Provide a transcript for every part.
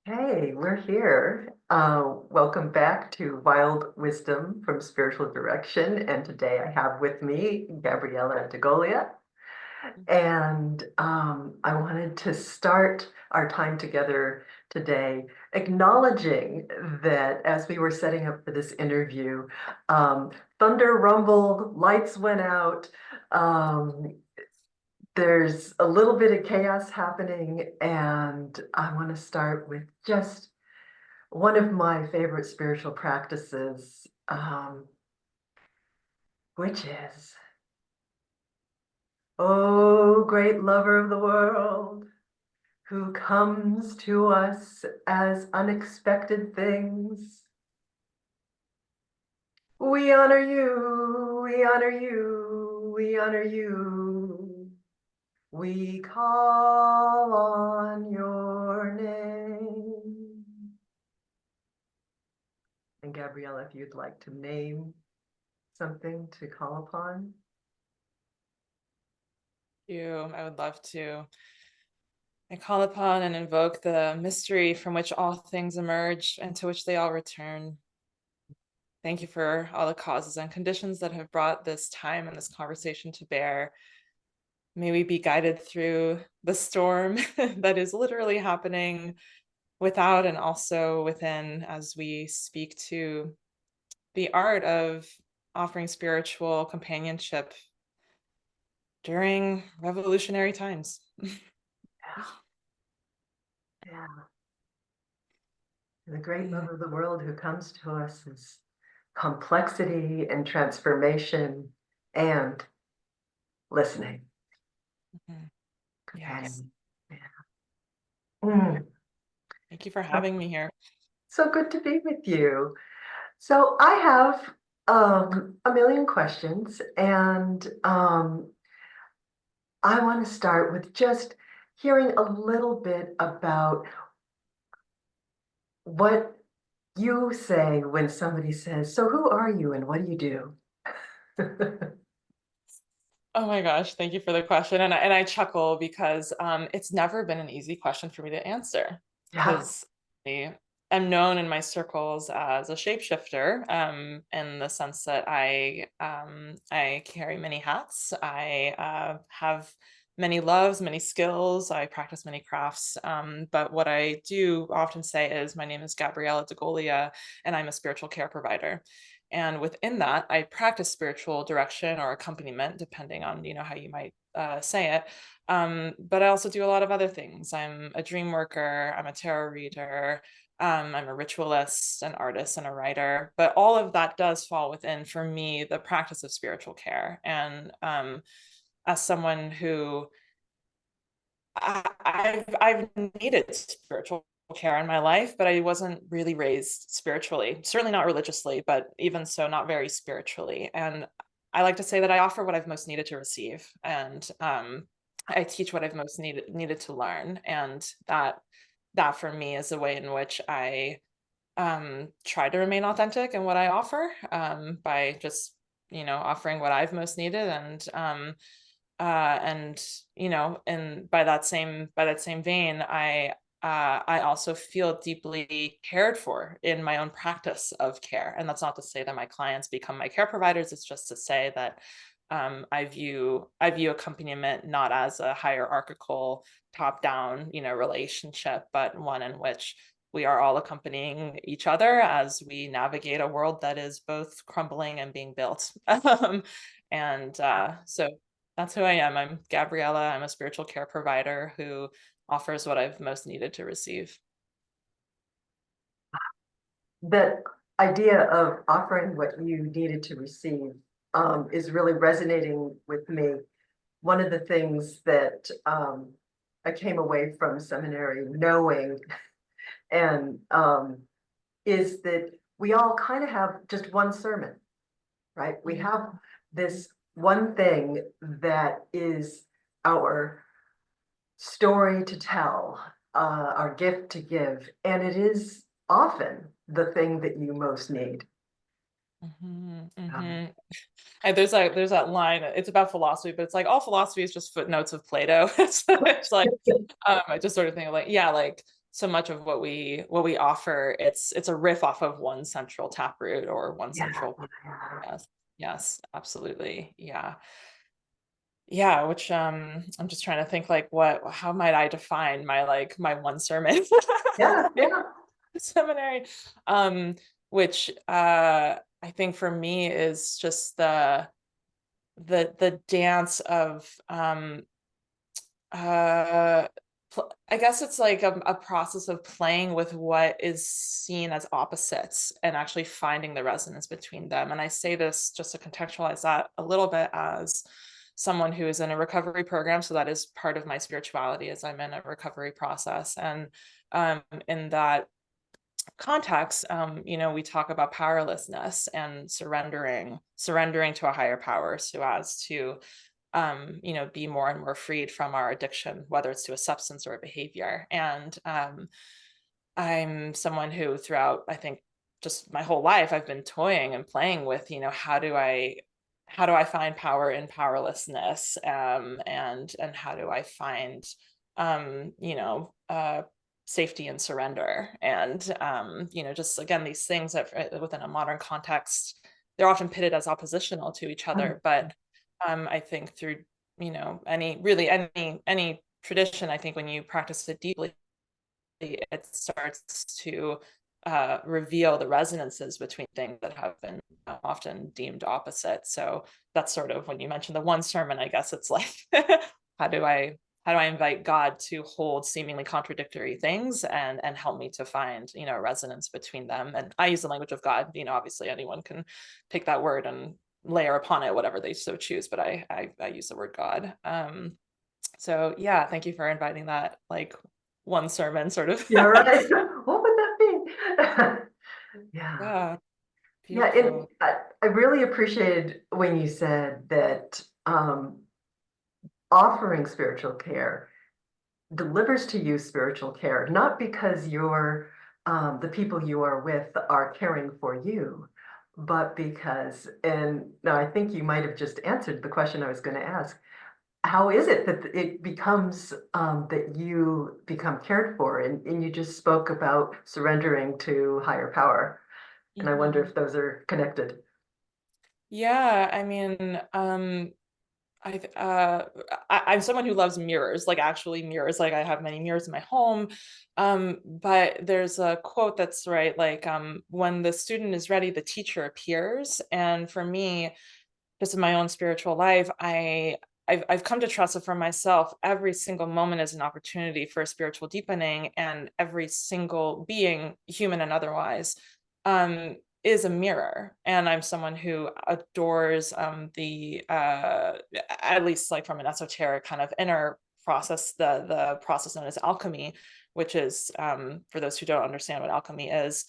Hey, we're here. Welcome back to Wild Wisdom from Spiritual Direction. And today I have with me Gabriela de Golia. And I wanted to start our time together today acknowledging that as we were setting up for this interview, um, thunder rumbled, lights went out. Um, there's a little bit of chaos happening, and I want to start with just one of my favorite spiritual practices, which is, oh, great lover of the world, who comes to us as unexpected things. We honor you, we honor you, we honor you. We call on your name. And Gabriella, if you'd like to name something to call upon. I would love to. I call upon and invoke the mystery from which all things emerge and to which they all return. Thank you for all the causes and conditions that have brought this time and this conversation to bear. May we be guided through the storm that is literally happening without and also within as we speak to the art of offering spiritual companionship during revolutionary times. Yeah. The great love of the world who comes to us is complexity and transformation and listening. Mhm. Yes. Companion. Yeah. Mm. Thank you for having me here. So good to be with you. So I have a million questions, and I want to start with just hearing a little bit about what you say when somebody says, "So who are you and what do you do?" Oh my gosh, thank you for the question. And I chuckle because it's never been an easy question for me to answer Yeah. because I'm known in my circles as a shapeshifter, in the sense that I carry many hats. I have many loves, many skills. I practice many crafts. But what I do often say is my name is Gabriela de Golia, and I'm a spiritual care provider. And within that, I practice spiritual direction or accompaniment, depending on how you might say it. But I also do a lot of other things. I'm a dream worker. I'm a tarot reader. I'm a ritualist, an artist, and a writer. But all of that does fall within, for me, the practice of spiritual care. And as someone who I've needed spiritual care in my life, but I wasn't really raised spiritually, certainly not religiously, but even so, not very spiritually. And I like to say that I offer what I've most needed to receive, and I teach what I've most needed to learn, and that for me is the way in which I try to remain authentic in what I offer, by just offering what I've most needed, and and by that same vein, I also feel deeply cared for in my own practice of care. And that's not to say that my clients become my care providers. It's just to say that I view accompaniment not as a hierarchical top down relationship, but one in which we are all accompanying each other as we navigate a world that is both crumbling and being built. So that's who I am. I'm Gabriela. I'm a spiritual care provider who offers what I've most needed to receive. That idea of offering what you needed to receive is really resonating with me. One of the things that I came away from seminary knowing and is that we all kind of have just one sermon, right? We have this one thing that is our story to tell, our gift to give, and it is often the thing that you most need. Mhm, Um, mhm. And there's that line. It's about philosophy, but it's like all philosophy is just footnotes of Plato. It's like I just sort of think like, yeah, like so much of what we offer, it's a riff off of one central taproot or one Yeah. central. Yeah. Yes, yes, absolutely. Yeah. Yeah, which I'm just trying to think like how might I define my my one sermon Yeah. Yeah. seminary, which I think for me is just the dance of uh I guess it's like a process of playing with what is seen as opposites and actually finding the resonance between them. And I say this just to contextualize that a little bit as someone who is in a recovery program. So that is part of my spirituality, as I'm in a recovery process. And in that context, we talk about powerlessness and surrendering to a higher power so as to be more and more freed from our addiction, whether it's to a substance or a behavior. And I'm someone who throughout, I think, just my whole life, I've been toying and playing with, how do I find power in powerlessness? And how do I find, safety and surrender? And, just again, these things that within a modern context, they're often pitted as oppositional to each other. But I think through, any tradition, I think when you practice it deeply, it starts to reveal the resonances between things that have been often deemed opposite. So that's sort of when you mentioned the one sermon, I guess it's like, how do I invite God to hold seemingly contradictory things and help me to find, resonance between them. And I use the language of God, obviously anyone can take that word and layer upon it whatever they so choose, but I use the word God. So yeah, thank you for inviting that like one sermon sort of. Yeah, right. What would that be? Yeah. Yeah, Yeah, and beautiful. I really appreciated when you said that offering spiritual care delivers to you spiritual care, not because the people you are with are caring for you, but because, and now I think you might have just answered the question I was going to ask. How is it that it becomes that you become cared for? And you just spoke about surrendering to higher power. And I wonder Mhm. if those are connected. Yeah, I mean, I I'm someone who loves mirrors, like actually mirrors. Like I have many mirrors in my home. But there's a quote that's right, like when the student is ready, the teacher appears. And for me, just in my own spiritual life, I've come to trust it for myself. Every single moment is an opportunity for spiritual deepening, and every single being, human and otherwise, is a mirror. And I'm someone who adores the at least like from an esoteric kind of inner process, the process known as alchemy, which is for those who don't understand what alchemy is,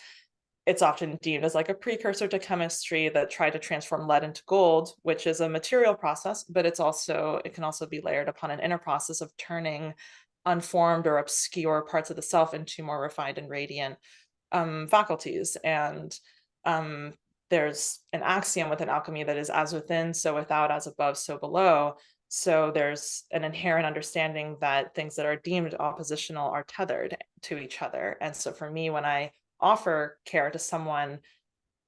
it's often deemed as like a precursor to chemistry that tried to transform lead into gold, which is a material process, but it can also be layered upon an inner process of turning unformed or obscure parts of the self into more refined and radiant faculties. And um, there's an axiom within alchemy that is as within, so without, as above, so below. So there's an inherent understanding that things that are deemed oppositional are tethered to each other. And so for me, when I offer care to someone,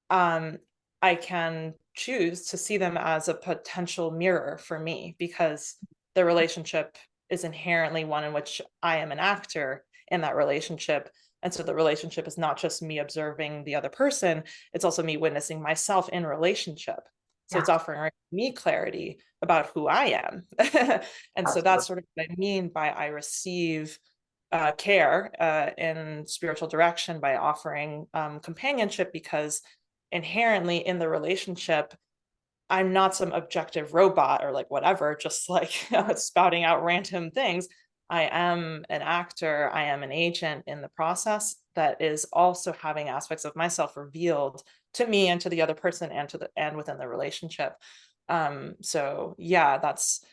um, I can choose to see them as a potential mirror for me because the relationship is inherently one in which I am an actor in that relationship. And so the relationship is not just me observing the other person, it's also me witnessing myself in relationship. So Yeah, it's offering me clarity about who I am. And so absolutely. that's sort of what I mean by I receive care in spiritual direction by offering companionship, because inherently in the relationship, I'm not some objective robot or like whatever, just like spouting out random things. I am an actor, I am an agent in the process that is also having aspects of myself revealed to me and to the other person and within the relationship. So yeah, that's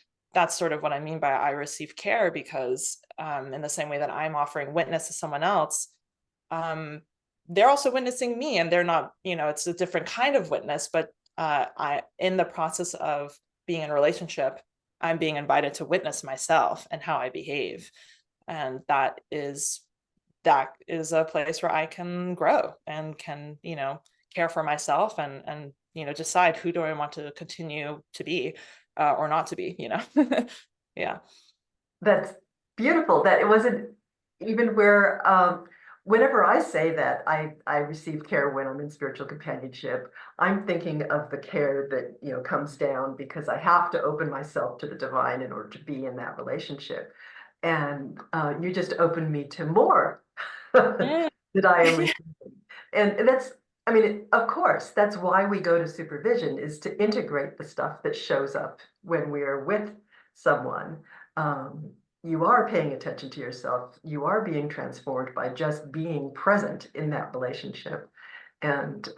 sort of what I mean by I receive care, because in the same way that I'm offering witness to someone else, um, they're also witnessing me, and they're not, it's a different kind of witness, but I, in the process of being in a relationship, I'm being invited to witness myself and how I behave. And that is that is a place where I can grow and can, care for myself and, decide who do I want to continue to be, or not to be. Yeah. That's beautiful. That it wasn't even where, whenever I say that I receive care when I'm in spiritual companionship, I'm thinking of the care that, comes down because I have to open myself to the divine in order to be in that relationship. And you just opened me to more Mm. that I am receiving. And that's, I mean, of course, that's why we go to supervision, is to integrate the stuff that shows up when we are with someone. Um, you are paying attention to yourself. You are being transformed by just being present in that relationship. And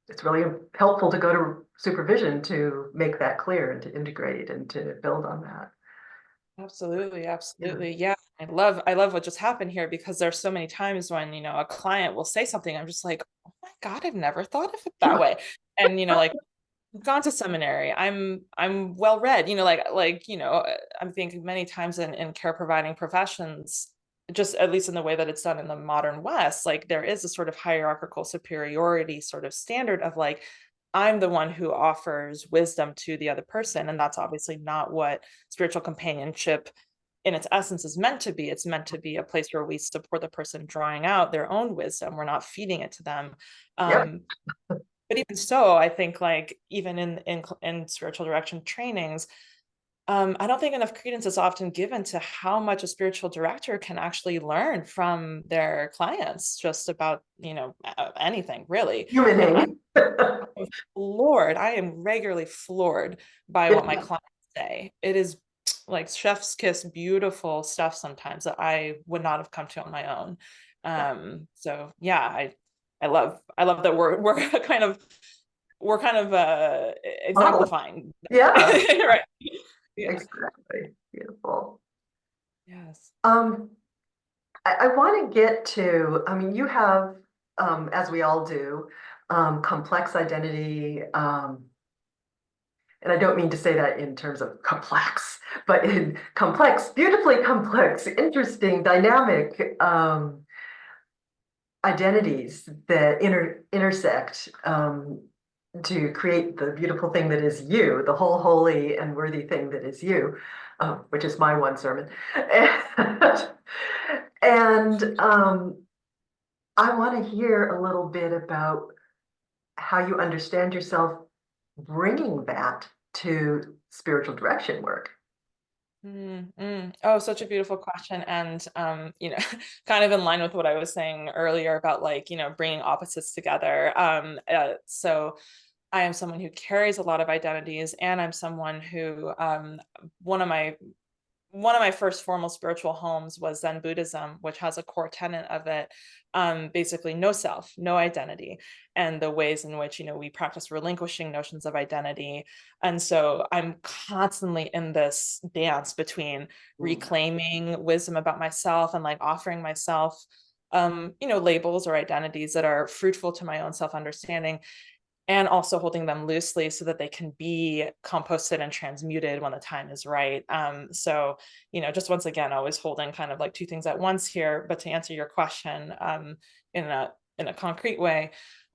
it's really helpful to go to supervision to make that clear and to integrate and to build on that. Absolutely, Yeah. absolutely. Yeah. I love what just happened here, because there's so many times when, a client will say something, I'm just like, oh my God, I've never thought of it that way. And, like, I've gone to seminary. I'm well read, I'm thinking many times in care providing professions, just at least in the way that it's done in the modern West, like there is a sort of hierarchical superiority sort of standard of like, I'm the one who offers wisdom to the other person. And that's obviously not what spiritual companionship in its essence is meant to be. It's meant to be a place where we support the person drawing out their own wisdom. We're not feeding it to them. Yep. But even so, I think like even in spiritual direction trainings, I don't think enough credence is often given to how much a spiritual director can actually learn from their clients, just about anything really. And Humaning. I'm floored. I am regularly floored by what my Yeah. clients say. It is like chef's kiss, beautiful stuff sometimes that I would not have come to on my own. So yeah, I love that we're kind of Model. exemplifying. Yeah, Right. Yeah. exactly. Beautiful. Yes. Um, I want to get to, I mean, you have, as we all do, complex identity. And I don't mean to say that in terms of complex, but in complex, beautifully complex, interesting, dynamic identities that intersect to create the beautiful thing that is you, the whole holy and worthy thing that is you, which is my one sermon. And I want to hear a little bit about how you understand yourself bringing that to spiritual direction work. Oh, such a beautiful question. And, kind of in line with what I was saying earlier about like, bringing opposites together. So I am someone who carries a lot of identities, and I'm someone who, one of my one of my first formal spiritual homes was Zen Buddhism, which has a core tenet of it, basically no self, no identity, and the ways in which we practice relinquishing notions of identity. And so I'm constantly in this dance between Mm. reclaiming wisdom about myself and like offering myself, labels or identities that are fruitful to my own self understanding, and also holding them loosely so that they can be composted and transmuted when the time is right. So, just once again, always holding kind of like two things at once here. But to answer your question, in a concrete way,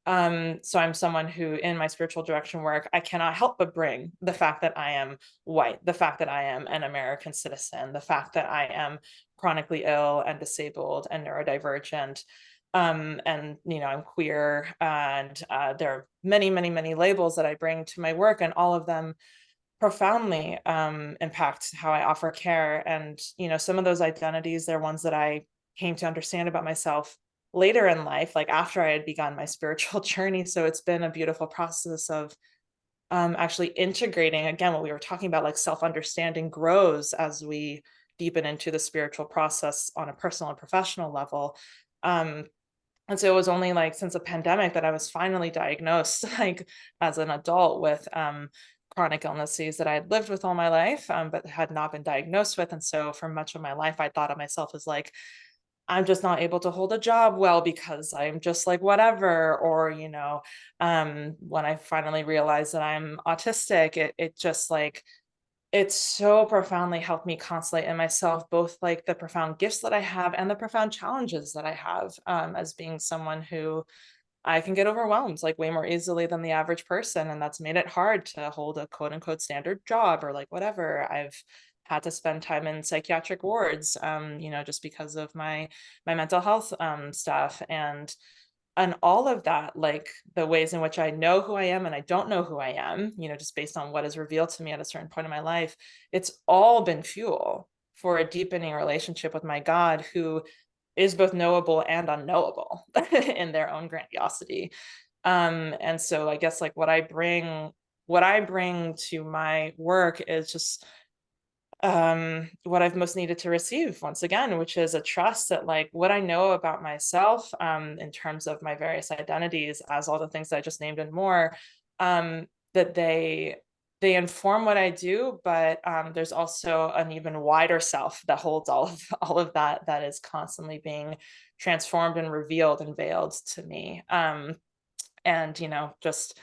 so I'm someone who, in my spiritual direction work, I cannot help but bring the fact that I am white, the fact that I am an American citizen, the fact that I am chronically ill and disabled and neurodivergent, and I'm queer, and there are many, many, many labels that I bring to my work, and all of them profoundly impact how I offer care. And some of those identities, they're ones that I came to understand about myself later in life, like after I had begun my spiritual journey. So it's been a beautiful process of actually integrating, again, what we were talking about, like self-understanding grows as we deepen into the spiritual process on a personal and professional level. um, and so it was only like since the pandemic that I was finally diagnosed, like as an adult, with chronic illnesses that I had lived with all my life, but had not been diagnosed with. And so for much of my life, I thought of myself as like, I'm just not able to hold a job well because I'm just like whatever. Or, when I finally realized that I'm autistic, it just like it's so profoundly helped me constellate in myself, both like the profound gifts that I have and the profound challenges that I have, as being someone who I can get overwhelmed like way more easily than the average person. And that's made it hard to hold a quote unquote standard job or like whatever. I've had to spend time in psychiatric wards, just because of my mental health stuff. And all of that, like the ways in which I know who I am and I don't know who I am, just based on what is revealed to me at a certain point in my life, it's all been fuel for a deepening relationship with my God, who is both knowable and unknowable in their own grandiosity. And so I guess like what I bring to my work is just what I've most needed to receive once again, which is a trust that like what I know about myself, in terms of my various identities, as all the things that I just named and more, that they inform what I do, but there's also an even wider self that holds all of that is constantly being transformed and revealed and veiled to me. And just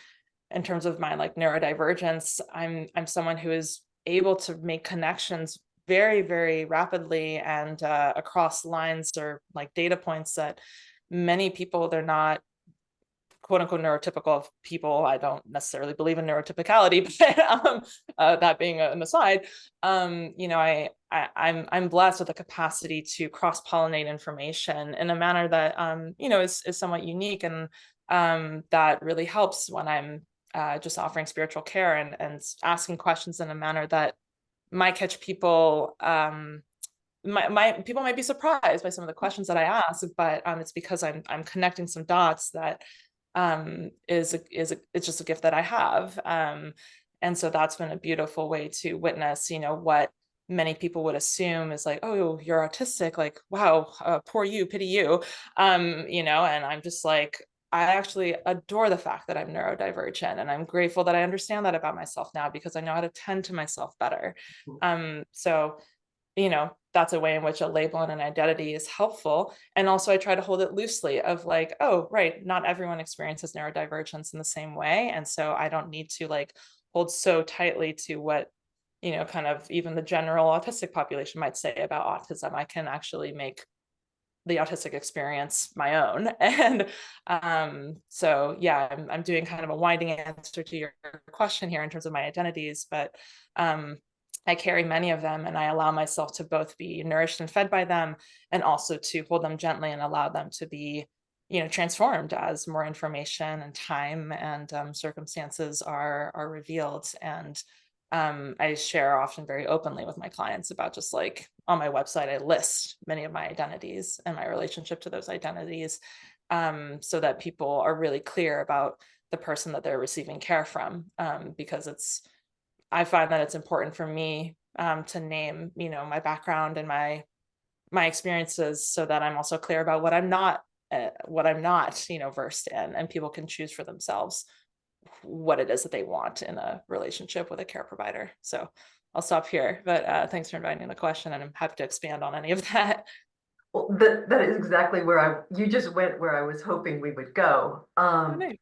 in terms of my like neurodivergence, I'm someone who is able to make connections very, very rapidly and across lines or like data points that many people, they're not quote unquote neurotypical people. I don't necessarily believe in neurotypicality, but that being an aside, I'm blessed with the capacity to cross pollinate information in a manner that is somewhat unique, and that really helps when I'm just offering spiritual care and asking questions in a manner that might catch people. My people might be surprised by some of the questions that I ask, but it's because I'm connecting some dots that it's just a gift that I have. And so that's been a beautiful way to witness, what many people would assume is like, oh, you're autistic, like, wow, poor you, pity you. And I'm just like, I actually adore the fact that I'm neurodivergent, and I'm grateful that I understand that about myself now because I know how to tend to myself better. So that's a way in which a label and an identity is helpful. And also I try to hold it loosely of like, oh, right, not everyone experiences neurodivergence in the same way. And so I don't need to like hold so tightly to what, kind of even the general autistic population might say about autism. I can actually make the autistic experience my own. And so yeah, I'm doing kind of a winding answer to your question here in terms of my identities, but I carry many of them, and I allow myself to both be nourished and fed by them, and also to hold them gently and allow them to be, transformed as more information and time and circumstances are revealed. And I share often very openly with my clients about just like on my website, I list many of my identities and my relationship to those identities, so that people are really clear about the person that they're receiving care from, because I find that it's important for me to name, my background and my experiences, so that I'm also clear about what I'm not, versed in, and people can choose for themselves what it is that they want in a relationship with a care provider. So I'll stop here, but thanks for inviting the question, and I'm happy to expand on any of that. Well, that is exactly where you just went where I was hoping we would go. Okay.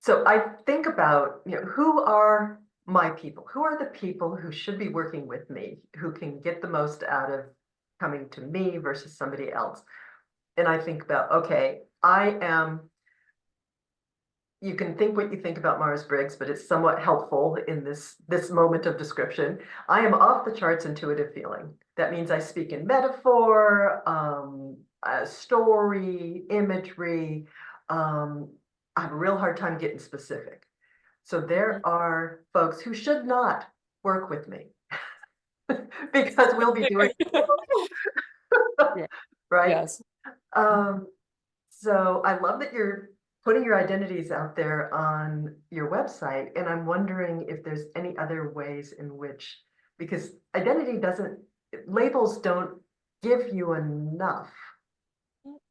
So I think about, who are my people? Who are the people who should be working with me, who can get the most out of coming to me versus somebody else? And I think about, okay, you can think what you think about Myers-Briggs, but it's somewhat helpful in this moment of description. I am off the charts intuitive feeling. That means I speak in metaphor, story, imagery. I have a real hard time getting specific. So there are folks who should not work with me because we'll be doing Yeah. right. Yes. So I love that you're putting your identities out there on your website, and I'm wondering if there's any other ways in which, because labels don't give you enough.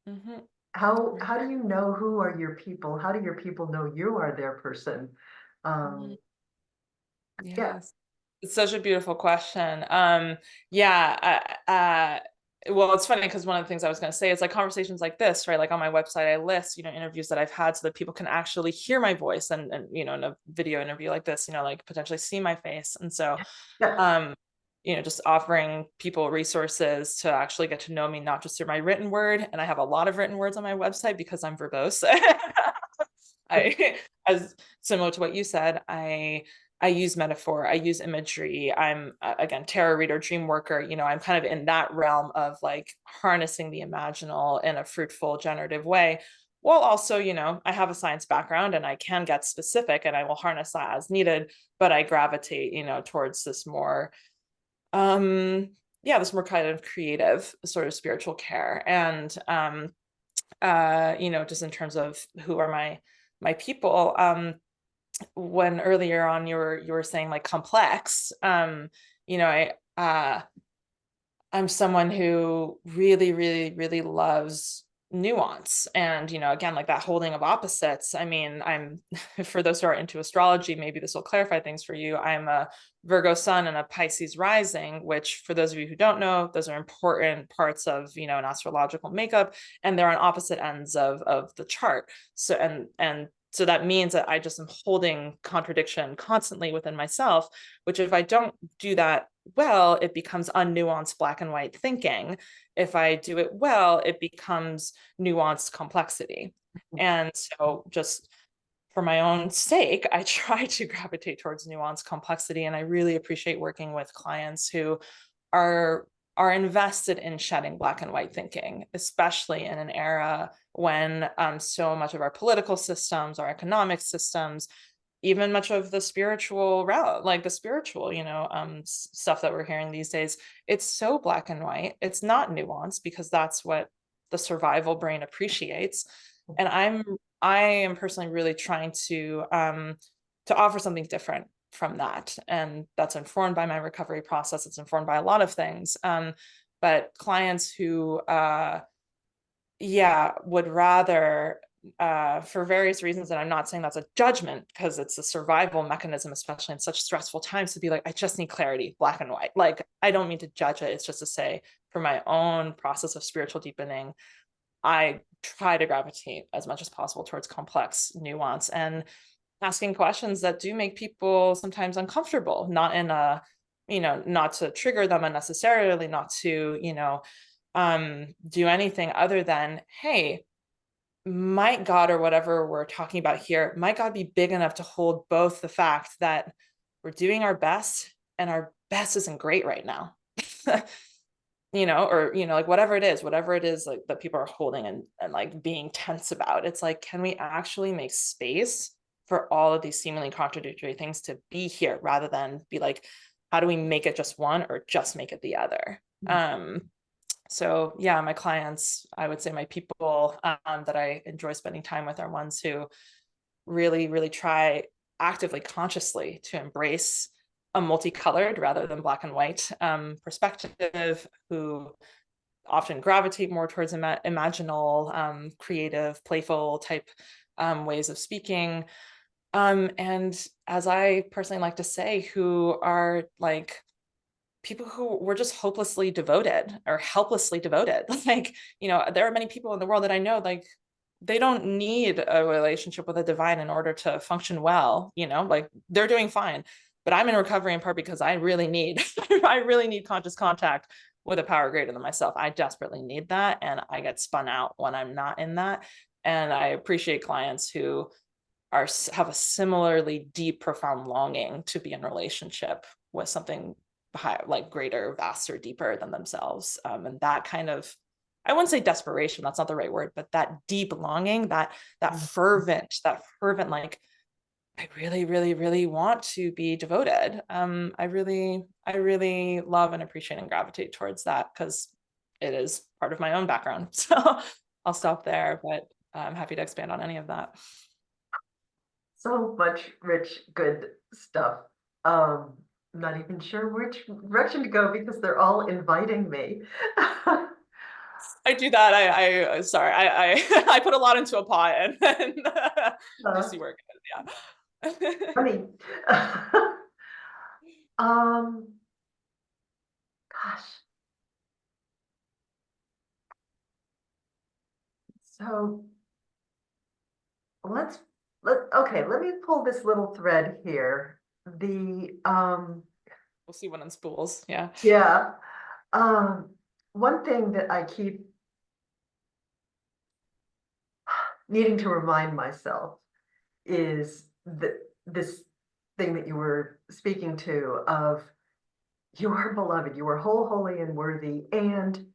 Mm-hmm. How do you know who are your people? How do your people know you are their person? Mm-hmm. Yeah. Yes. It's such a beautiful question. Yeah, well, it's funny because one of the things I was going to say is like conversations like this, right? Like on my website, I list, interviews that I've had so that people can actually hear my voice and, in a video interview like this, like potentially see my face. And so, Yeah. um, just offering people resources to actually get to know me, not just through my written word. And I have a lot of written words on my website because I'm verbose. As similar to what you said, I use metaphor, I use imagery. I'm again, tarot reader, dream worker. I'm kind of in that realm of like harnessing the imaginal in a fruitful, generative way. While also, I have a science background and I can get specific and I will harness that as needed, but I gravitate, towards this more, this more kind of creative sort of spiritual care. And, just in terms of who are my people, when earlier on you were saying like complex, I'm someone who really, really, really loves nuance. And, again, like that holding of opposites. I mean, for those who are into astrology, maybe this will clarify things for you. I'm a Virgo sun and a Pisces rising, which for those of you who don't know, those are important parts of, an astrological makeup, and they're on opposite ends of the chart. So, and so that means that I just am holding contradiction constantly within myself, which if I don't do that well, it becomes unnuanced black and white thinking. If I do it well, it becomes nuanced complexity. And so just for my own sake, I try to gravitate towards nuanced complexity. And I really appreciate working with clients who are invested in shedding black and white thinking, especially in an era when so much of our political systems, our economic systems, even much of the spiritual route, like the spiritual, stuff that we're hearing these days, it's so black and white. It's not nuanced because that's what the survival brain appreciates. And I am personally really trying to offer something different from that. And that's informed by my recovery process. It's informed by a lot of things. But clients who would rather for various reasons, and I'm not saying that's a judgment because it's a survival mechanism, especially in such stressful times, to be like, I just need clarity, black and white. Like, I don't mean to judge it. It's just to say, for my own process of spiritual deepening, I try to gravitate as much as possible towards complex nuance and asking questions that do make people sometimes uncomfortable, not in a, not to trigger them unnecessarily, not to, do anything other than, hey, might God, or whatever we're talking about here, might God be big enough to hold both the fact that we're doing our best and our best isn't great right now, or, like whatever it is like that people are holding and like being tense about. It's like, can we actually make space for all of these seemingly contradictory things to be here rather than be like, how do we make it just one or just make it the other? So yeah, my clients, I would say my people that I enjoy spending time with are ones who really, really try actively, consciously to embrace a multicolored rather than black and white perspective, who often gravitate more towards imaginal, creative, playful type ways of speaking. And as I personally like to say, who are like people who were just hopelessly devoted or helplessly devoted. Like, there are many people in the world that I know, like, they don't need a relationship with a divine in order to function well, like they're doing fine. But I'm in recovery in part because I really need, I really need conscious contact with a power greater than myself. I desperately need that. And I get spun out when I'm not in that. And I appreciate clients who have a similarly deep, profound longing to be in relationship with something higher, like greater, vaster, deeper than themselves. And that kind of, I wouldn't say desperation, that's not the right word, but that deep longing, that fervent, like, I really, really, really want to be devoted. I really love and appreciate and gravitate towards that because it is part of my own background. So I'll stop there, but I'm happy to expand on any of that. So much rich, good stuff. I'm not even sure which direction to go because they're all inviting me. I do that. I sorry. I put a lot into a pot and just Uh, see where it goes. Yeah. Funny. Um, Gosh, So let me pull this little thread here. We'll see what unspools. Yeah. Yeah. One thing that I keep needing to remind myself is that this thing that you were speaking to of you are beloved, you are whole, holy, and worthy, and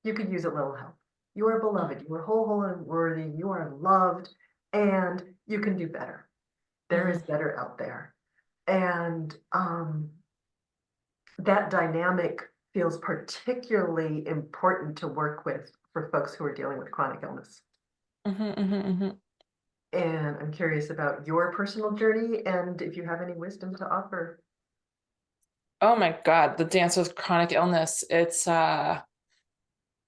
you could use a little help. You are beloved, you are whole, holy, and worthy, you are loved, and you can do better. There is better out there. And that dynamic feels particularly important to work with for folks who are dealing with chronic illness. And I'm curious about your personal journey and if you have any wisdom to offer. Oh my God, the dance with chronic illness. It's how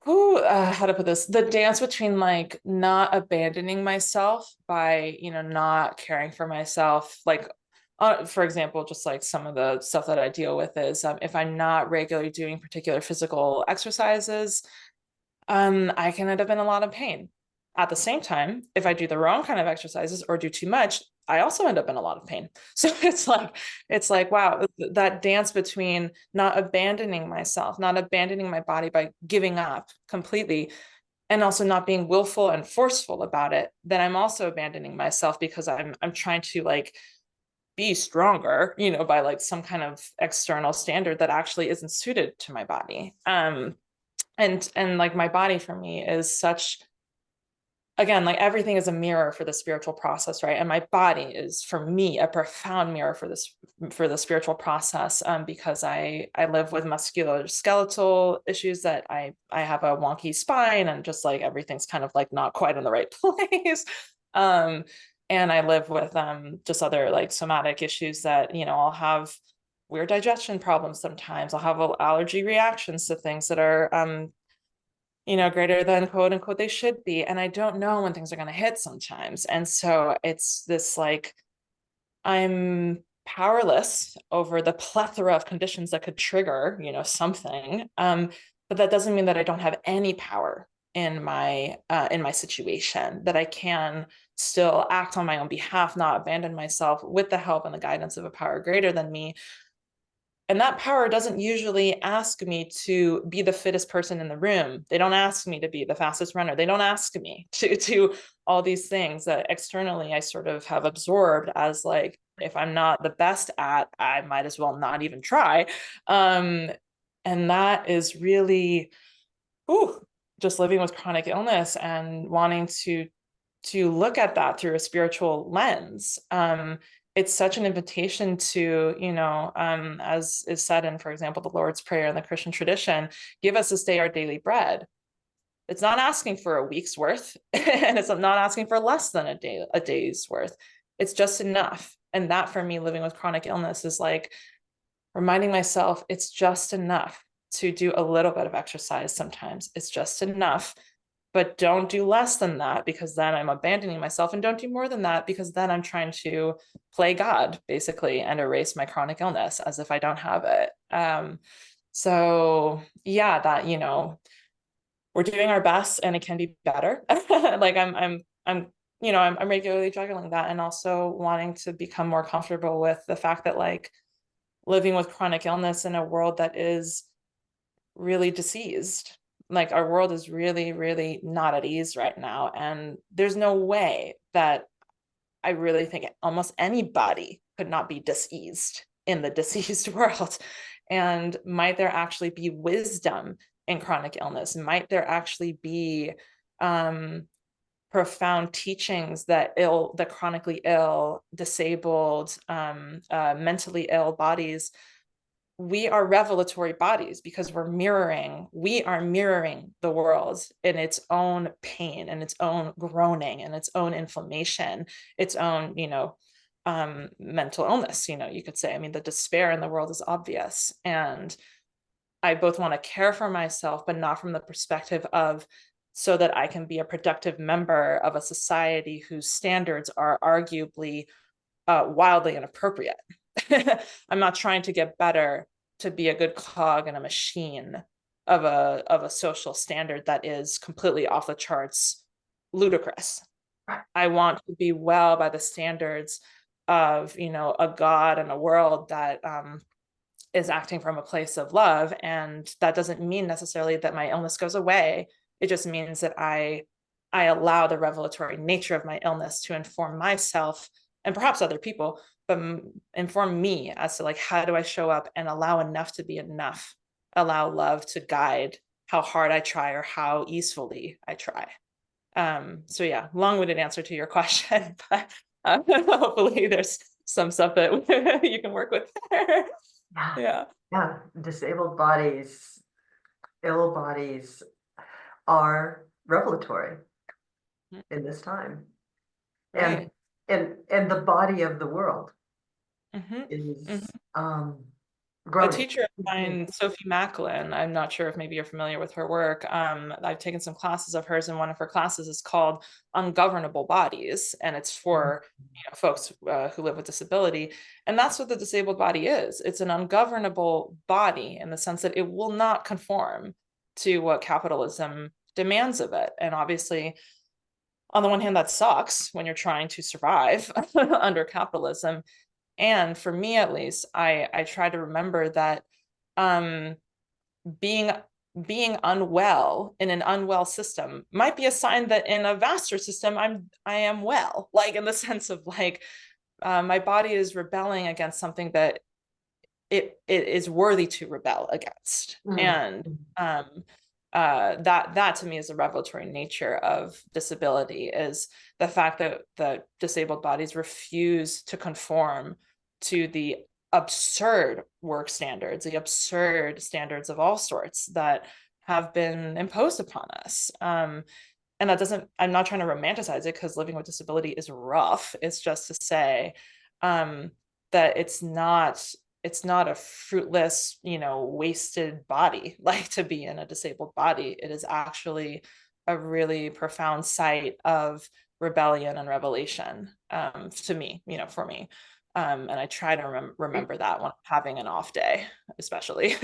to put this, the dance between like not abandoning myself by, not caring for myself. Like, for example, just like some of the stuff that I deal with is if I'm not regularly doing particular physical exercises, I can end up in a lot of pain. At the same time, if I do the wrong kind of exercises or do too much, I also end up in a lot of pain. So it's like, wow, that dance between not abandoning myself, not abandoning my body by giving up completely, and also not being willful and forceful about it, then I'm also abandoning myself because I'm trying to like be stronger, by like some kind of external standard that actually isn't suited to my body. And like my body for me is such, again, like everything is a mirror for the spiritual process, right? And my body is for me a profound mirror for the spiritual process, because I live with musculoskeletal issues, that I have a wonky spine, and just like everything's kind of like not quite in the right place. And I live with just other like somatic issues that, I'll have weird digestion problems sometimes. I'll have allergy reactions to things that are greater than quote unquote they should be. And I don't know when things are going to hit sometimes. And so it's this like, I'm powerless over the plethora of conditions that could trigger, something. But that doesn't mean that I don't have any power in my situation, that I can still act on my own behalf, not abandon myself, with the help and the guidance of a power greater than me. And that power doesn't usually ask me to be the fittest person in the room. They don't ask me to be the fastest runner. They don't ask me to all these things that externally I sort of have absorbed as like, if I'm not the best at, I might as well not even try. And that is really, just living with chronic illness and wanting to look at that through a spiritual lens. It's such an invitation to, as is said in, for example, the Lord's Prayer in the Christian tradition, give us this day our daily bread. It's not asking for a week's worth, and it's not asking for less than a day's worth. It's just enough. And that for me, living with chronic illness is like reminding myself it's just enough to do a little bit of exercise sometimes. It's just enough. But don't do less than that, because then I'm abandoning myself, and don't do more than that, because then I'm trying to play God basically and erase my chronic illness as if I don't have it. So yeah, that, we're doing our best and it can be better. Like I'm regularly juggling that, and also wanting to become more comfortable with the fact that like living with chronic illness in a world that is really diseased. Like our world is really, really not at ease right now. And there's no way that I really think almost anybody could not be diseased in the diseased world. And might there actually be wisdom in chronic illness? Might there actually be profound teachings that the chronically ill, disabled, mentally ill bodies, we are revelatory bodies, because we are mirroring the world in its own pain and its own groaning and its own inflammation, its own, mental illness, you could say. I mean, the despair in the world is obvious. And I both want to care for myself, but not from the perspective of so that I can be a productive member of a society whose standards are arguably wildly inappropriate. I'm not trying to get better to be a good cog in a machine of a social standard that is completely off the charts, ludicrous. I want to be well by the standards of, a God and a world that is acting from a place of love. And that doesn't mean necessarily that my illness goes away. It just means that I allow the revelatory nature of my illness to inform myself and perhaps other people, but inform me as to like, how do I show up and allow enough to be enough, allow love to guide how hard I try or how easefully I try. So yeah, long-winded answer to your question, but hopefully there's some stuff that you can work with there. Yeah, Yeah. yeah. Disabled bodies, ill bodies are revelatory in this time. Right. And the body of the world Mm-hmm. is A groaning. teacher of mine, Sophie Macklin, I'm not sure if maybe you're familiar with her work. I've taken some classes of hers, and one of her classes is called Ungovernable Bodies, and it's for folks who live with disability. And that's what the disabled body is. It's an ungovernable body in the sense that it will not conform to what capitalism demands of it. And obviously, on the one hand, that sucks when you're trying to survive under capitalism. And for me, at least, I try to remember that um, being unwell in an unwell system might be a sign that in a vaster system I am well, like in the sense of like my body is rebelling against something that it is worthy to rebel against. Mm. And that to me is the revelatory nature of disability, is the fact that the disabled bodies refuse to conform to the absurd work standards, the absurd standards of all sorts that have been imposed upon us. And that doesn't, I'm not trying to romanticize it, because living with disability is rough. It's just to say that it's not a fruitless, wasted body, like to be in a disabled body. It is actually a really profound site of rebellion and revelation, to me, for me. And I try to remember that when I'm having an off day, especially.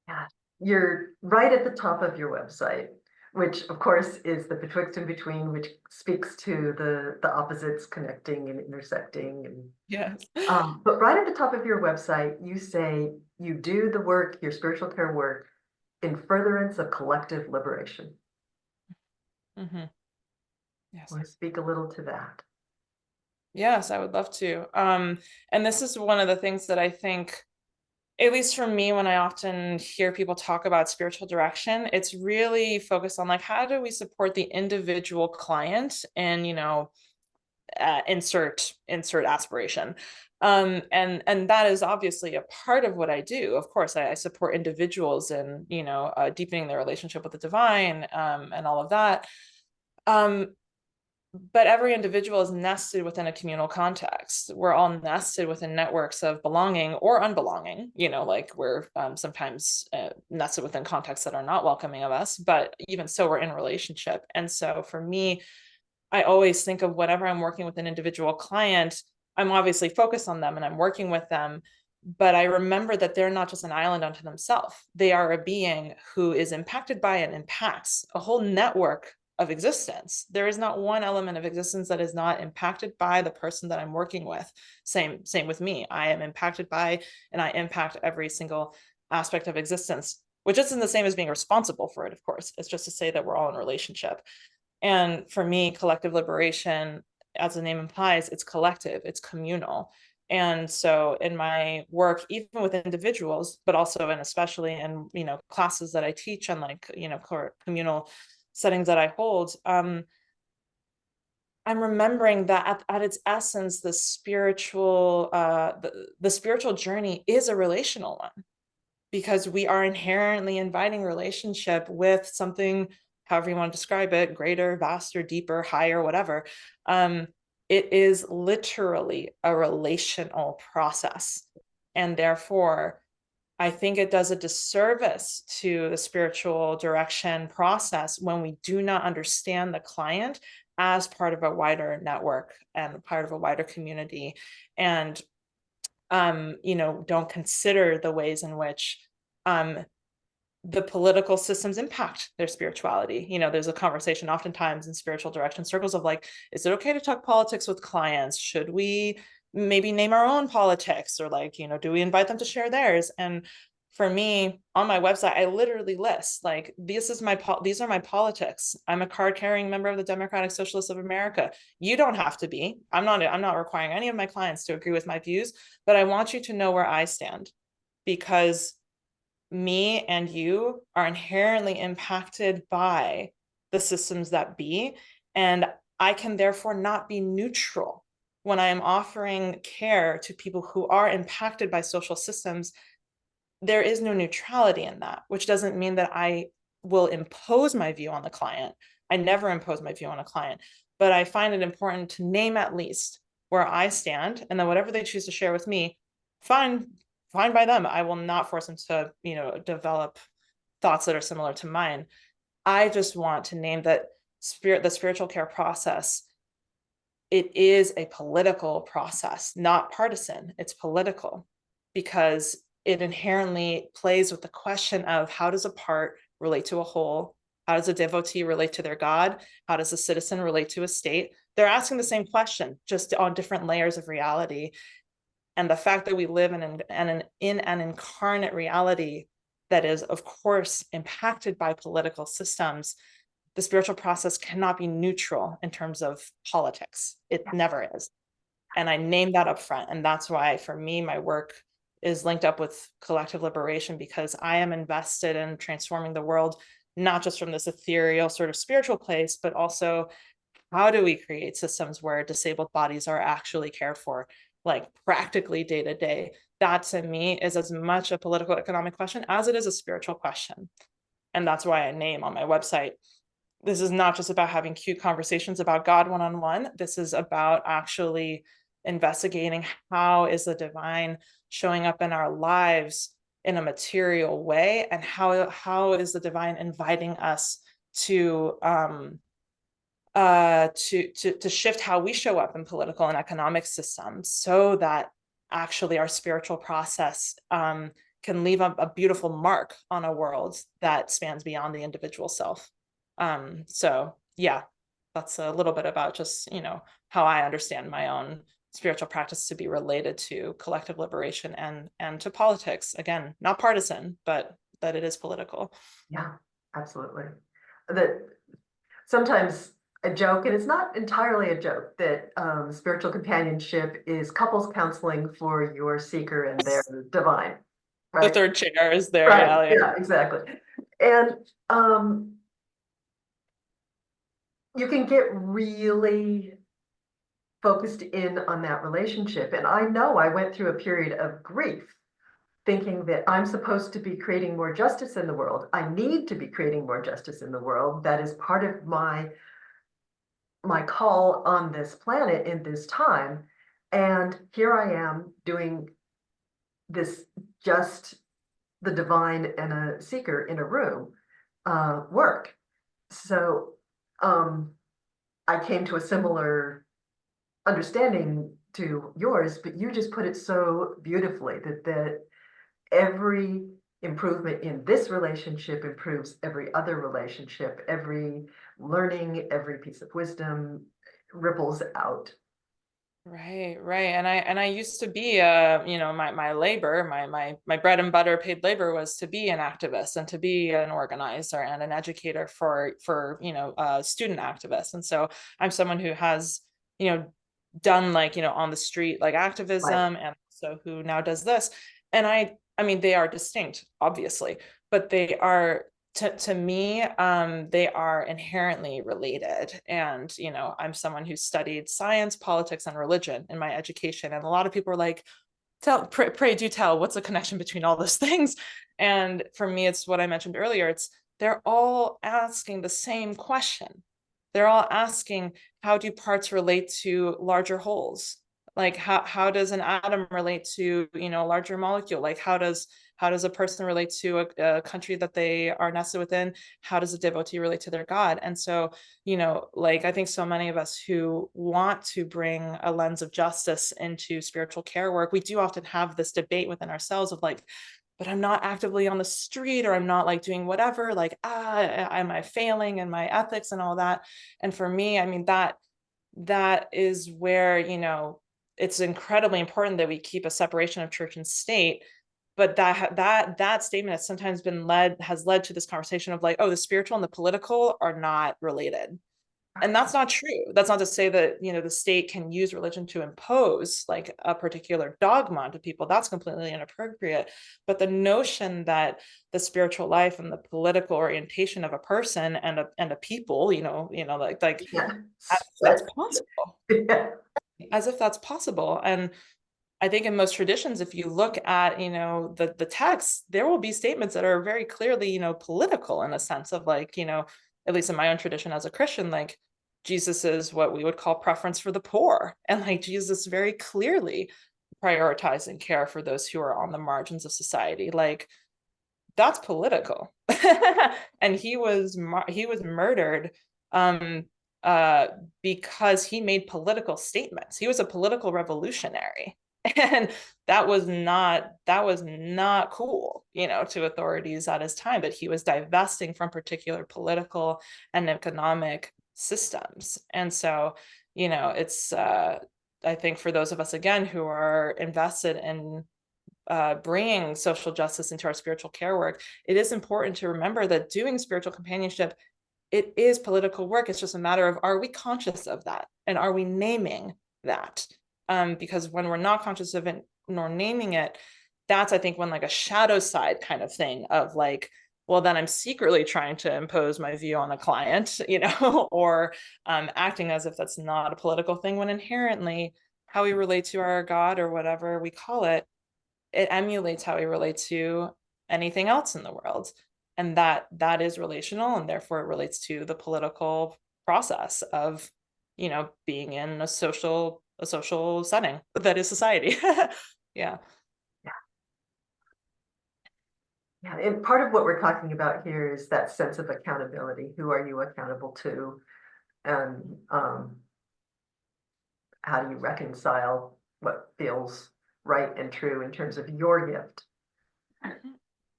Yeah, you're right at the top of your website, which of course is the betwixt and between, which speaks to the opposites connecting and intersecting. And Yes. but right at the top of your website, you say you do the work, your spiritual care work, in furtherance of collective liberation. Mm-hmm. Yes. Want to speak a little to that? Yes, I would love to. And this is one of the things that I think, at least for me, when I often hear people talk about spiritual direction, it's really focused on like, how do we support the individual client and, insert aspiration. And that is obviously a part of what I do. Of course, I support individuals in, deepening their relationship with the divine, and all of that. But every individual is nested within a communal context. We're all nested within networks of belonging or unbelonging, like we're sometimes nested within contexts that are not welcoming of us, but even so, we're in a relationship. And so for me, I always think of whenever I'm working with an individual client, I'm obviously focused on them and I'm working with them, but I remember that they're not just an island unto themselves. They are a being who is impacted by and impacts a whole network of existence. There is not one element of existence that is not impacted by the person that I'm working with. Same with me. I am impacted by, and I impact every single aspect of existence, which isn't the same as being responsible for it, of course. It's just to say that we're all in relationship. And for me, collective liberation, as the name implies, it's collective, it's communal. And so in my work, even with individuals, but also and especially in, classes that I teach and like, communal settings that I hold, I'm remembering that at its essence, the spiritual journey is a relational one, because we are inherently inviting relationship with something, however you want to describe it, greater, vaster, deeper, higher, whatever. It is literally a relational process. And therefore, I think it does a disservice to the spiritual direction process when we do not understand the client as part of a wider network and part of a wider community, and don't consider the ways in which the political systems impact their spirituality. There's a conversation oftentimes in spiritual direction circles of like, is it okay to talk politics with clients? Should we maybe name our own politics, or like, do we invite them to share theirs? And for me, on my website, I literally list like, these are my politics. I'm a card carrying member of the Democratic Socialists of America. You don't have to be. I'm not requiring any of my clients to agree with my views, but I want you to know where I stand, because me and you are inherently impacted by the systems that be. And I can therefore not be neutral when I am offering care to people who are impacted by social systems. There is no neutrality in that, which doesn't mean that I will impose my view on the client. I never impose my view on a client, but I find it important to name at least where I stand, and then whatever they choose to share with me, fine by them. I will not force them to, develop thoughts that are similar to mine. I just want to name that the spiritual care process, it is a political process, not partisan. It's political, because it inherently plays with the question of, how does a part relate to a whole? How does a devotee relate to their God? How does a citizen relate to a state? They're asking the same question, just on different layers of reality. And the fact that we live in an incarnate reality that is, of course, impacted by political systems, the spiritual process cannot be neutral in terms of politics. It never is. And I name that up front. And that's why, for me, my work is linked up with collective liberation, because I am invested in transforming the world, not just from this ethereal sort of spiritual place, but also, how do we create systems where disabled bodies are actually cared for, like practically day to day? That to me is as much a political economic question as it is a spiritual question. And that's why I name on my website, this is not just about having cute conversations about God one-on-one. This is about actually investigating, how is the divine showing up in our lives in a material way, and how is the divine inviting us to shift how we show up in political and economic systems, so that actually our spiritual process can leave a beautiful mark on a world that spans beyond the individual self. So yeah, that's a little bit about just, how I understand my own spiritual practice to be related to collective liberation and to politics. Again, not partisan, but that it is political. Yeah, absolutely. That sometimes a joke, and it's not entirely a joke, that spiritual companionship is couples counseling for your seeker and their divine, The right? third chair is there. Right, Yeah, yeah. yeah, exactly. And you can get really focused in on that relationship. And I know I went through a period of grief, thinking that I'm supposed to be creating more justice in the world. I need to be creating more justice in the world. That is part of my call on this planet in this time. And here I am doing this, just the divine and a seeker in a room work. So I came to a similar understanding to yours, but you just put it so beautifully that every improvement in this relationship improves every other relationship. Every learning, every piece of wisdom ripples out. Right, right. And I used to be my labor, my bread and butter paid labor was to be an activist and to be an organizer and an educator for student activists. And so I'm someone who has, done like, on the street like Right. activism, and so who now does this. And I mean, they are distinct, obviously, but they are, to me, they are inherently related. And, I'm someone who studied science, politics, and religion in my education. And a lot of people are like, pray do tell, what's the connection between all those things? And for me, it's what I mentioned earlier. They're all asking the same question. They're all asking, how do parts relate to larger wholes? Like how does an atom relate to, a larger molecule? Like how does a person relate to a country that they are nested within? How does a devotee relate to their God? And so, like, I think so many of us who want to bring a lens of justice into spiritual care work, we do often have this debate within ourselves of like, but I'm not actively on the street, or I'm not like doing whatever, like, am I failing in my ethics and all that? And for me, I mean, that is where, it's incredibly important that we keep a separation of church and state. But that statement has sometimes has led to this conversation of like, oh, the spiritual and the political are not related. And that's not true. That's not to say that, the state can use religion to impose like a particular dogma onto people. That's completely inappropriate. But the notion that the spiritual life and the political orientation of a person and a people, like Yeah. as if that's possible. Yeah. As if that's possible. And I think in most traditions, if you look at, the text, there will be statements that are very clearly, political, in a sense of like, at least in my own tradition as a Christian, like Jesus is what we would call preference for the poor. And like Jesus very clearly prioritizing care for those who are on the margins of society. Like that's political. And he was murdered um uh because he made political statements. He was a political revolutionary. And that was not cool, to authorities at his time, that he was divesting from particular political and economic systems. And so, it's I think for those of us again who are invested in bringing social justice into our spiritual care work, it is important to remember that doing spiritual companionship, it is political work. It's just a matter of, are we conscious of that? And are we naming that? Because when we're not conscious of it nor naming it, that's, I think, when like a shadow side kind of thing of like, well, then I'm secretly trying to impose my view on a client, or acting as if that's not a political thing, when inherently how we relate to our God or whatever we call it emulates how we relate to anything else in the world. And that is relational, and therefore it relates to the political process of, being in a social setting that is society. Yeah. Yeah, and part of what we're talking about here is that sense of accountability. Who are you accountable to? And how do you reconcile what feels right and true in terms of your gift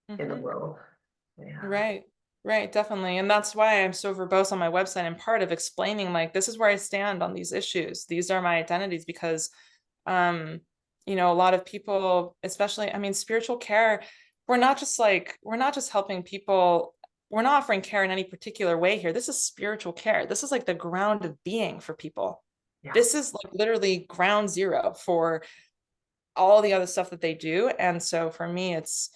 in the world? Yeah. Right, definitely. And that's why I'm so verbose on my website, and part of explaining like this is where I stand on these issues. These are my identities, because um, a lot of people, especially, I mean, spiritual care, we're not just helping people, we're not offering care in any particular way here. This is spiritual care. This is like the ground of being for people. Yeah. This is like literally ground zero for all the other stuff that they do. And so for me, it's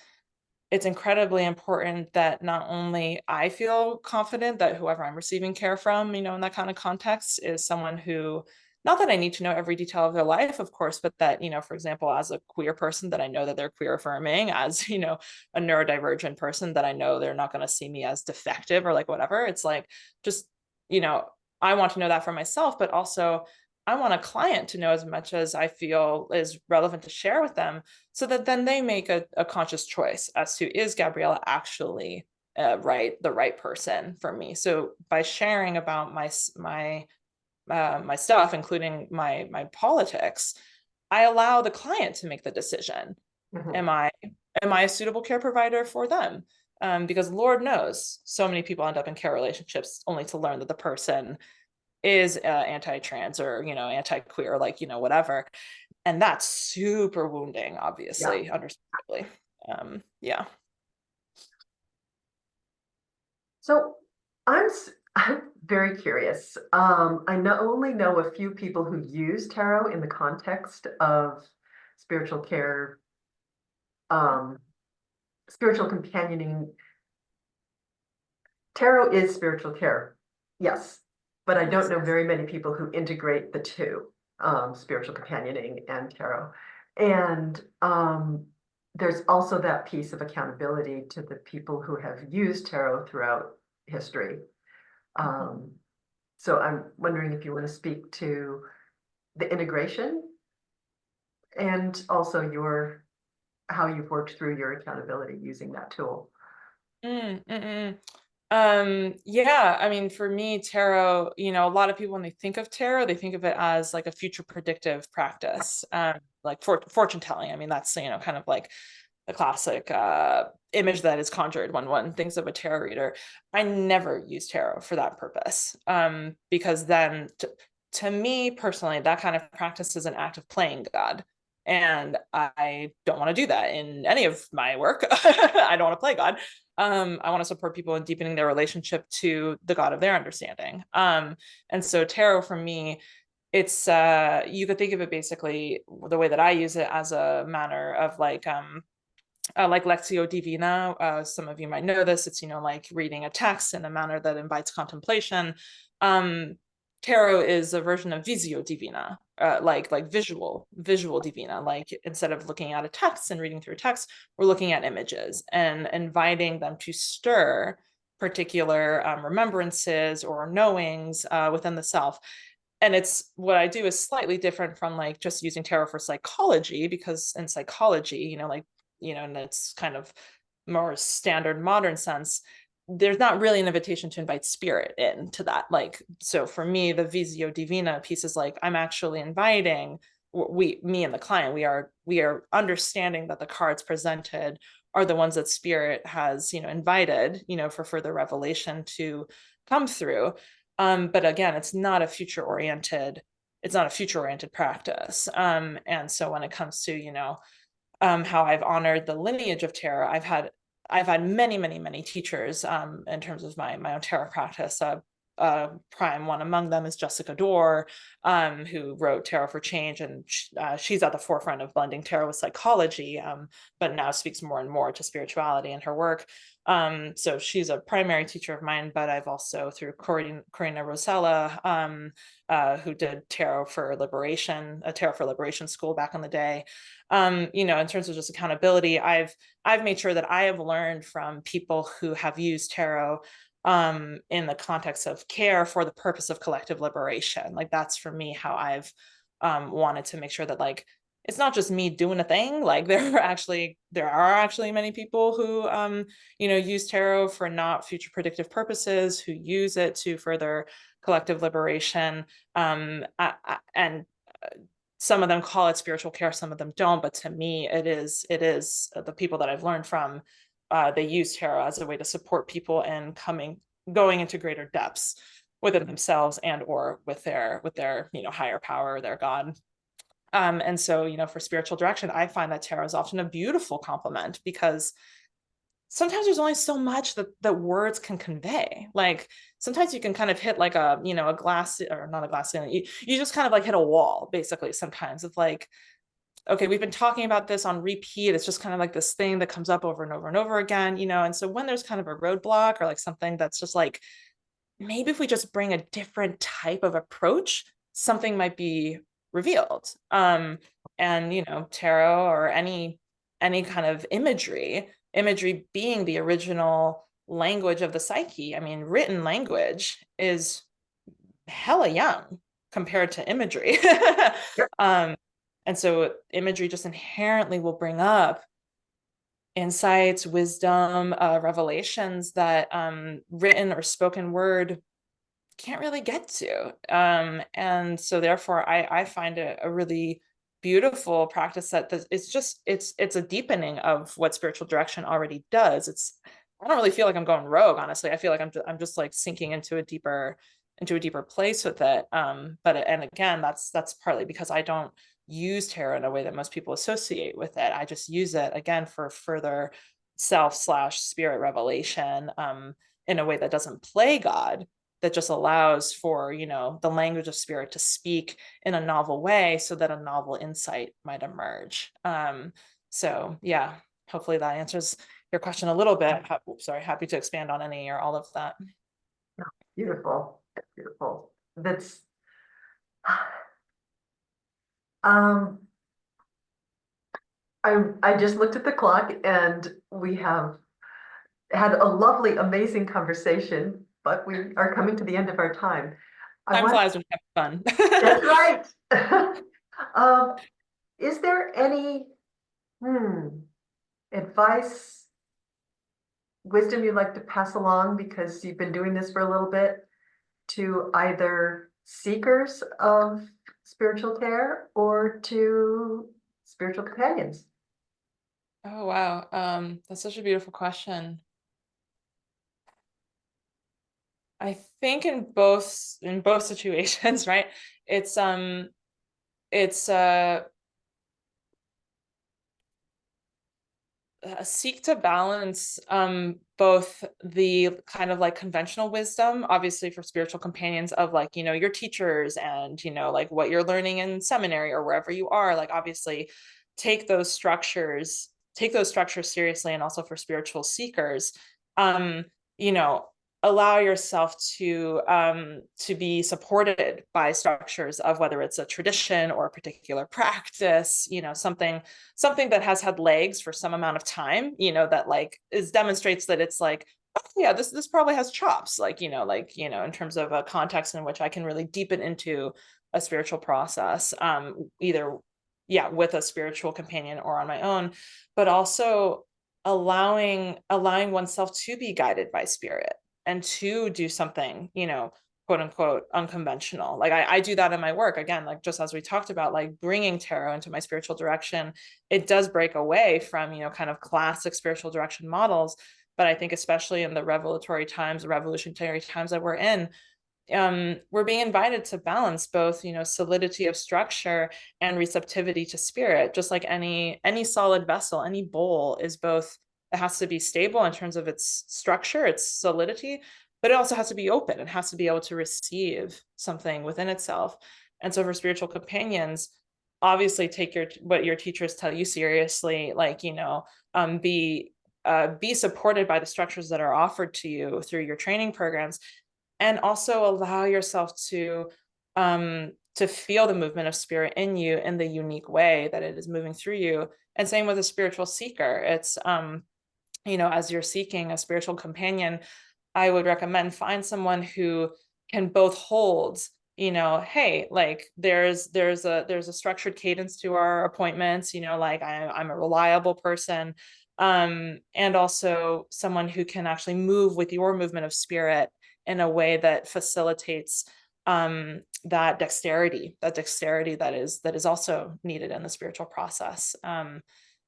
incredibly important that not only I feel confident that whoever I'm receiving care from, in that kind of context, is someone who, not that I need to know every detail of their life, of course, but that, for example, as a queer person, that I know that they're queer affirming, as, a neurodivergent person, that I know they're not going to see me as defective or like whatever. It's like, just, I want to know that for myself, but also I want a client to know as much as I feel is relevant to share with them, so that then they make a conscious choice as to, is Gabriela actually the right person for me? So by sharing about my stuff, including my politics, I allow the client to make the decision. Mhm. Am I a suitable care provider for them? Because Lord knows, so many people end up in care relationships only to learn that the person is anti-trans, or anti-queer, like whatever, and that's super wounding, Yeah. obviously, understandably. Yeah. So I'm very curious. Only know a few people who use tarot in the context of spiritual care, um, spiritual companioning. Tarot is spiritual care, yes, but I don't know very many people who integrate the two, spiritual companioning and tarot. And there's also that piece of accountability to the people who have used tarot throughout history. So I'm wondering if you want to speak to the integration, and also how you've worked through your accountability using that tool. Mm, mm, mm. Yeah, I mean, for me, tarot, a lot of people, when they think of tarot, they think of it as like a future predictive practice, like fortune telling. I mean, that's, kind of like classic image that is conjured when one thinks of a tarot reader. I never use tarot for that purpose, because then to me personally, that kind of practice is an act of playing God. And I don't want to do that in any of my work. I don't want to play God. I want to support people in deepening their relationship to the God of their understanding. And so tarot for me, it's you could think of it basically the way that I use it as a manner of like Lectio Divina. Some of you might know this. It's, like reading a text in a manner that invites contemplation. Tarot is a version of Visio Divina, like visual Divina. Like instead of looking at a text and reading through text, we're looking at images and inviting them to stir particular remembrances or knowings within the self. And it's what I do is slightly different from like just using tarot for psychology, because in psychology, and it's kind of more standard modern sense, there's not really an invitation to invite spirit into that. Like, so for me, the Visio Divina piece is like, I'm actually inviting me and the client, we are understanding that the cards presented are the ones that spirit has, invited, for further revelation to come through. But again, it's not a future oriented practice. And so when it comes to, how I've honored the lineage of tarot, I've had many, many, many teachers in terms of my own tarot practice. Prime one among them is Jessica Dorr, who wrote Tarot for Change, and she's at the forefront of blending tarot with psychology, but now speaks more and more to spirituality in her work. So she's a primary teacher of mine, but I've also, through Corina Rosella, who did Tarot for Liberation, a Tarot for Liberation school back in the day. In terms of just accountability, I've made sure that I have learned from people who have used tarot in the context of care for the purpose of collective liberation. Like that's for me how I've wanted to make sure that like it's not just me doing a thing. Like there are actually many people who use tarot for not future predictive purposes, who use it to further collective liberation. And some of them call it spiritual care, some of them don't, but to me it is the people that I've learned from, they use tarot as a way to support people in going into greater depths within themselves and or with their higher power, their God. And so, for spiritual direction, I find that tarot is often a beautiful complement, because sometimes there's only so much that words can convey. Like sometimes you can kind of hit like a glass, or not a glass ceiling. You just kind of like hit a wall, basically. Sometimes it's like, okay, we've been talking about this on repeat. It's just kind of like this thing that comes up over and over and over again, and so when there's kind of a roadblock or like something that's just like, maybe if we just bring a different type of approach, something might be revealed. And tarot or any kind of imagery being the original language of the psyche. I mean, written language is hella young compared to imagery. And so imagery just inherently will bring up insights, wisdom, revelations that written or spoken word can't really get to. And so therefore I find it a really beautiful practice that it's a deepening of what spiritual direction already does. I don't really feel like I'm going rogue, honestly. I feel like I'm just like sinking into a deeper place with it. And again, that's partly because I don't use tarot in a way that most people associate with it. I just use it again for further self/spirit revelation, in a way that doesn't play God, that just allows for, the language of spirit to speak in a novel way so that a novel insight might emerge. So yeah, hopefully that answers your question a little bit. Sorry, happy to expand on any or all of that. Beautiful, beautiful. That's I just looked at the clock and we have had a lovely, amazing conversation, but we are coming to the end of our time. Time flies when you have fun. That's right. Is there any advice, wisdom you'd like to pass along, because you've been doing this for a little bit, to either seekers of spiritual care or to spiritual companions? Oh, wow. That's such a beautiful question. I think in both situations, right? It's it's seek to balance both the kind of like conventional wisdom, obviously for spiritual companions, of like, you know, your teachers and, you know, like what you're learning in seminary or wherever you are, like obviously take those structures seriously. And also for spiritual seekers, um you know, allow yourself to be supported by structures of whether it's a tradition or a particular practice, you know, something that has had legs for some amount of time, you know, that like is demonstrates that it's like, oh yeah, this probably has chops, like, you know, in terms of a context in which I can really deepen into a spiritual process, either, yeah, with a spiritual companion or on my own, but also allowing oneself to be guided by spirit and to do something, you know, quote unquote unconventional. Like I do that in my work, again, like just as we talked about, like bringing tarot into my spiritual direction. It does break away from, you know, kind of classic spiritual direction models, but I think especially in the revolutionary times that we're in, we're being invited to balance both, you know, solidity of structure and receptivity to spirit. Just like any solid vessel, any bowl is both, it has to be stable in terms of its structure, its solidity, but it also has to be open. It has to be able to receive something within itself. And so for spiritual companions, obviously take what your teachers tell you seriously, like, you know, be supported by the structures that are offered to you through your training programs, and also allow yourself to feel the movement of spirit in you in the unique way that it is moving through you. And same with a spiritual seeker. It's you know, as you're seeking a spiritual companion, I would recommend find someone who can both hold, you know, hey, like there's a structured cadence to our appointments, you know, like I'm a reliable person, and also someone who can actually move with your movement of spirit in a way that facilitates that dexterity that is also needed in the spiritual process.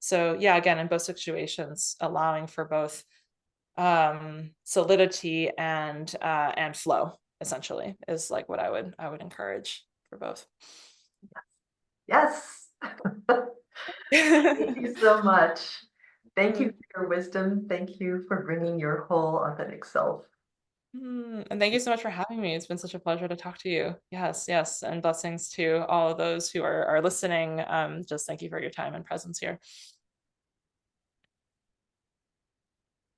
So yeah, again, in both situations, allowing for both solidity and flow, essentially, is like what I would encourage for both. Yes. Thank you so much. Thank you for your wisdom. Thank you for bringing your whole authentic self. And thank you so much for having me. It's been such a pleasure to talk to you. Yes, yes, and blessings to all of those who are listening. Just thank you for your time and presence here.